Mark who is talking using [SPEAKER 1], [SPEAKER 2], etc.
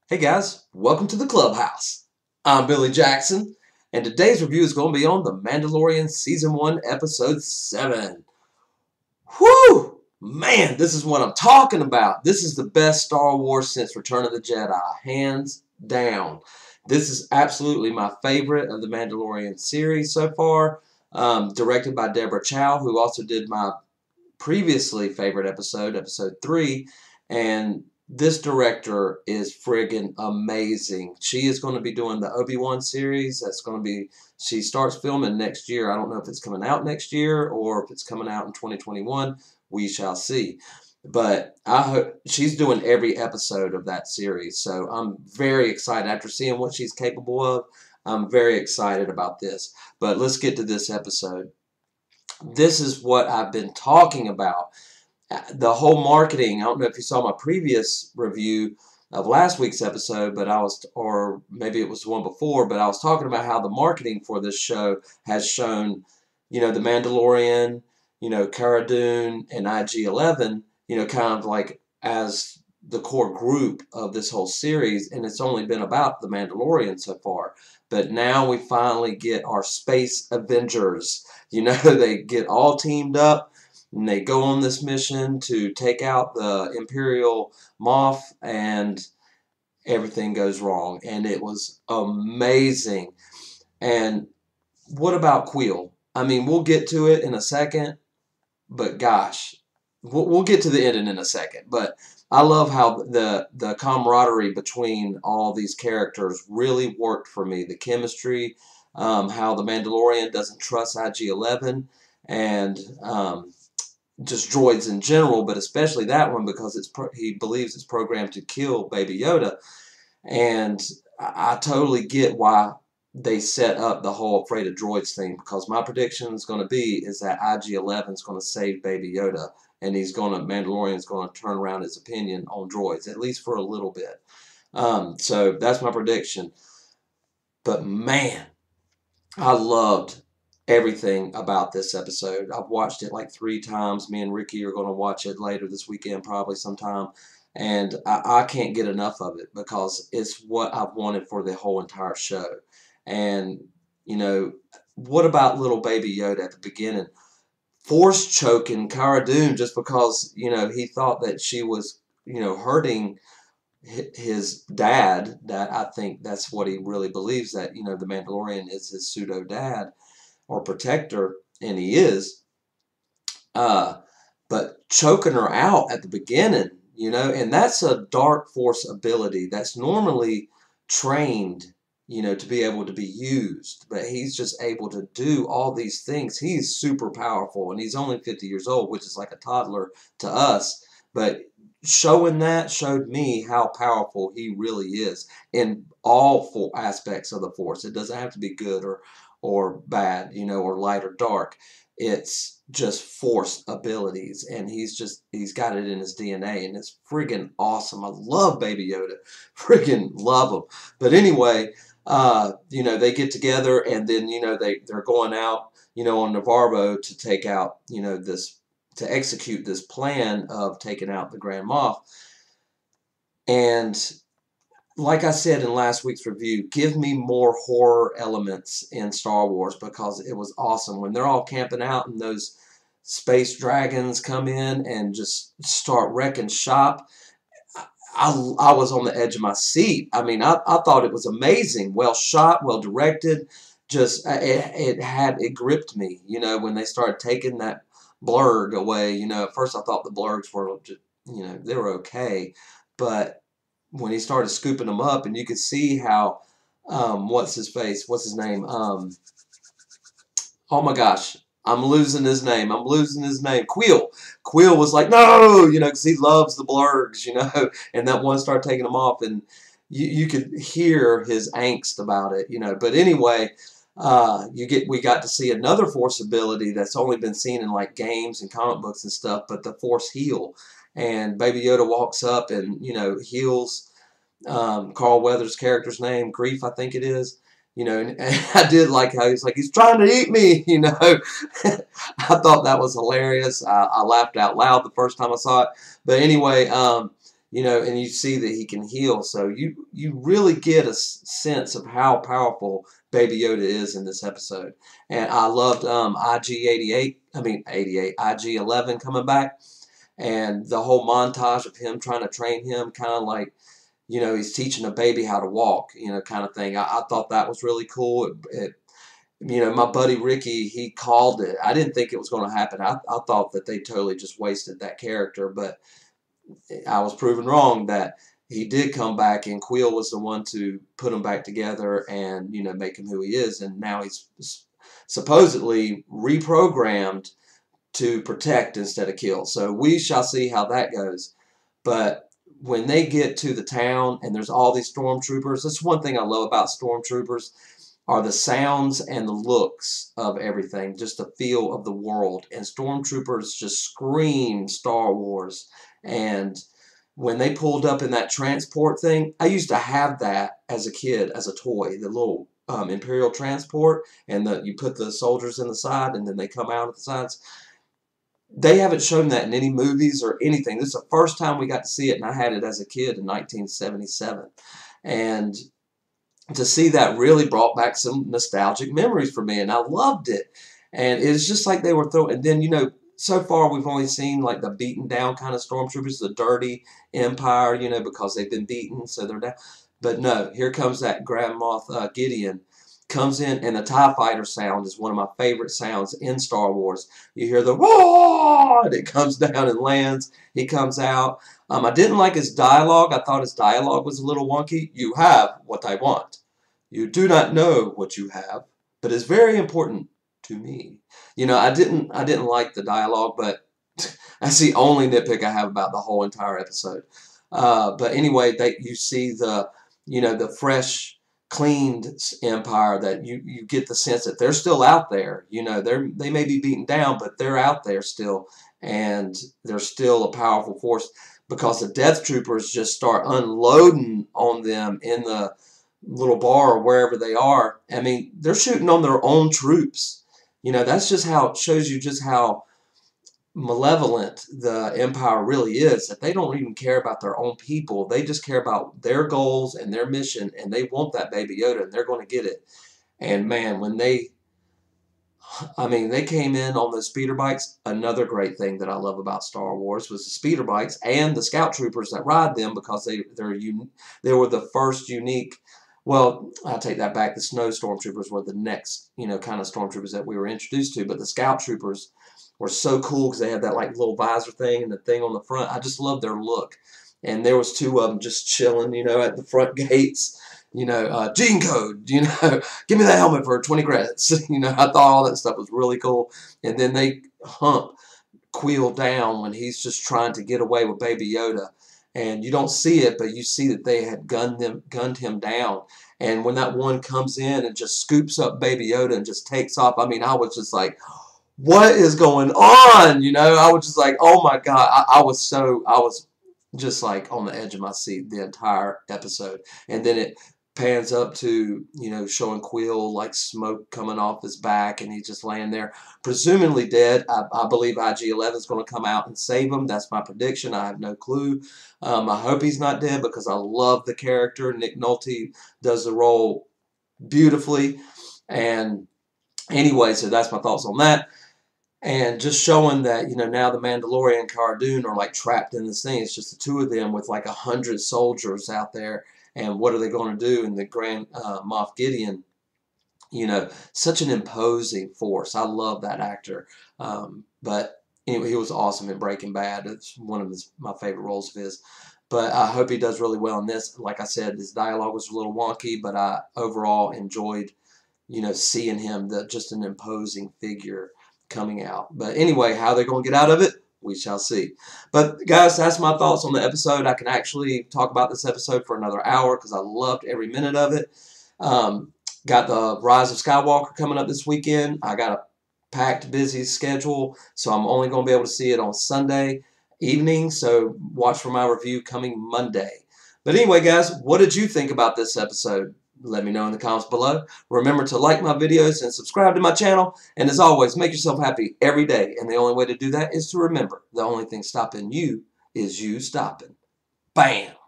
[SPEAKER 1] Hey guys, welcome to the clubhouse. I'm Billy Jackson, and today's review is going to be on The Mandalorian Season 1, Episode 7. Whew! Man, this is what I'm talking about. This is the best Star Wars since Return of the Jedi, hands down. This is absolutely my favorite of the Mandalorian series so far, directed by Deborah Chow, who also did my previously favorite episode, episode 3, and this director is friggin' amazing. She is going to be doing the Obi-Wan series. That's going to be, she starts filming next year. I don't know if it's coming out next year or if it's coming out in 2021. We shall see. But I hope she's doing every episode of that series. So I'm very excited. After seeing what she's capable of, I'm very excited about this. But let's get to this episode. This is what I've been talking about. The whole marketing, I don't know if you saw my previous review of last week's episode, but or maybe it was the one before, but I was talking about how the marketing for this show has shown, the Mandalorian, Cara Dune, and IG-11, kind of like as the core group of this whole series, and it's only been about the Mandalorian so far. But now we finally get our Space Avengers. They get all teamed up, and they go on this mission to take out the Imperial Moff, and everything goes wrong. And it was amazing. And what about Quill? I mean, we'll get to it in a second, but gosh, we'll get to the ending in a second. But I love how the camaraderie between all these characters really worked for me. The chemistry, how the Mandalorian doesn't trust IG-11, and just droids in general, but especially that one because he believes it's programmed to kill Baby Yoda. And I totally get why they set up the whole afraid of droids thing, because my prediction is going to be is that IG-11 is going to save Baby Yoda, and Mandalorian's going to turn around his opinion on droids, at least for a little bit. So that's my prediction. But man, I loved everything about this episode. I've watched it like 3 times. Me and Ricky are going to watch it later this weekend, probably sometime. And I can't get enough of it because it's what I've wanted for the whole entire show. And, what about little Baby Yoda at the beginning? Force choking Cara Dune just because, he thought that she was, hurting his dad. That I think that's what he really believes, that, the Mandalorian is his pseudo dad or protector, and he is. But choking her out at the beginning, and that's a dark force ability that's normally trained, to be able to be used. But he's just able to do all these things. He's super powerful, and he's only 50 years old, which is like a toddler to us. But showed me how powerful he really is in all 4 aspects of the force. It doesn't have to be good or bad, or light or dark. It's just force abilities, and he's got it in his DNA, and it's friggin' awesome. I love Baby Yoda, friggin' love him. But anyway, they get together, and then they're going out, on Navarro to take out, to execute this plan of taking out the Grand Moff. And like I said in last week's review, give me more horror elements in Star Wars, because it was awesome. When they're all camping out and those space dragons come in and just start wrecking shop, I was on the edge of my seat. I mean, I thought it was amazing. Well shot, well directed. Just, it gripped me, when they started taking that blurg away. At first I thought the blurgs were just, they were okay. But when he started scooping them up, and you could see how, what's his name? Oh my gosh, I'm losing his name. Quill. Quill was like, no, because he loves the blurgs, and that one started taking them off, and you could hear his angst about it, But anyway, we got to see another force ability that's only been seen in like games and comic books and stuff, but the force heal. And Baby Yoda walks up and, heals Carl Weathers' character's name, Grief, I think it is. And I did like how he's like, he's trying to eat me, I thought that was hilarious. I laughed out loud the first time I saw it. But anyway, and you see that he can heal. So you really get a sense of how powerful Baby Yoda is in this episode. And I loved IG-11 coming back, and the whole montage of him trying to train him, kind of like, he's teaching a baby how to walk, kind of thing. I thought that was really cool. My buddy Ricky, he called it. I didn't think it was going to happen. I thought that they totally just wasted that character, but I was proven wrong, that he did come back, and Quill was the one to put him back together and, make him who he is. And now he's supposedly reprogrammed to protect instead of kill. So we shall see how that goes. But when they get to the town and there's all these stormtroopers, that's one thing I love about stormtroopers, are the sounds and the looks of everything, just the feel of the world. And stormtroopers just scream Star Wars. And when they pulled up in that transport thing, I used to have that as a kid, as a toy, the little Imperial transport, and you put the soldiers in the side, and then they come out at the sides. They haven't shown that in any movies or anything. This is the first time we got to see it, and I had it as a kid in 1977. And to see that really brought back some nostalgic memories for me, and I loved it. And it's just like they were throwing, and then, so far we've only seen like the beaten down kind of stormtroopers, the dirty Empire, because they've been beaten, so they're down. But no, here comes that Grand Moff Gideon, comes in, and the TIE fighter sound is one of my favorite sounds in Star Wars. You hear the roar, and it comes down and lands. He comes out. I didn't like his dialogue. I thought his dialogue was a little wonky. You have what I want. You do not know what you have, but it's very important to me. I didn't like the dialogue, but that's the only nitpick I have about the whole entire episode. But anyway, you see the fresh, cleaned Empire, that you get the sense that they're still out there. They may be beaten down, but they're out there still, and they're still a powerful force, because the Death Troopers just start unloading on them in the little bar or wherever they are. I mean, they're shooting on their own troops. That's just how it shows you just how malevolent the Empire really is, that they don't even care about their own people. They just care about their goals and their mission, and they want that Baby Yoda, and they're going to get it. And man, when they came in on those speeder bikes. Another great thing that I love about Star Wars was the speeder bikes and the scout troopers that ride them, because they were the first unique. Well, I take that back. The snow stormtroopers were the next, kind of stormtroopers that we were introduced to. But the scout troopers were so cool, because they had that like little visor thing and the thing on the front. I just loved their look. And there was two of them just chilling, at the front gates. Gene code, give me that helmet for 20 credits. I thought all that stuff was really cool. And then they hump Quill down when he's just trying to get away with Baby Yoda. And you don't see it, but you see that they had gunned him down. And when that one comes in and just scoops up Baby Yoda and just takes off, I was just like, what is going on? I was just like, oh my God. I was just like on the edge of my seat the entire episode. And then it pans up to, showing Quill like smoke coming off his back, and he's just laying there, presumably dead. I believe IG-11 is going to come out and save him. That's my prediction. I have no clue. I hope he's not dead, because I love the character. Nick Nolte does the role beautifully. And anyway, so that's my thoughts on that. And just showing that, now the Mandalorian and Cara Dune are like trapped in this thing. It's just the two of them with like 100 soldiers out there. And what are they going to do? And the Grand Moff Gideon, such an imposing force. I love that actor. But anyway, he was awesome in Breaking Bad. It's one of my favorite roles of his. But I hope he does really well in this. Like I said, his dialogue was a little wonky, but I overall enjoyed, seeing him, just an imposing figure coming out. But anyway, how they're going to get out of it, we shall see. But guys, that's my thoughts on the episode. I can actually talk about this episode for another hour, because I loved every minute of it. Got the Rise of Skywalker coming up this weekend. I got a packed, busy schedule, so I'm only going to be able to see it on Sunday evening. So watch for my review coming Monday. But anyway, guys, what did you think about this episode? Let me know in the comments below. Remember to like my videos and subscribe to my channel. And as always, make yourself happy every day. And the only way to do that is to remember, the only thing stopping you is you stopping. Bam!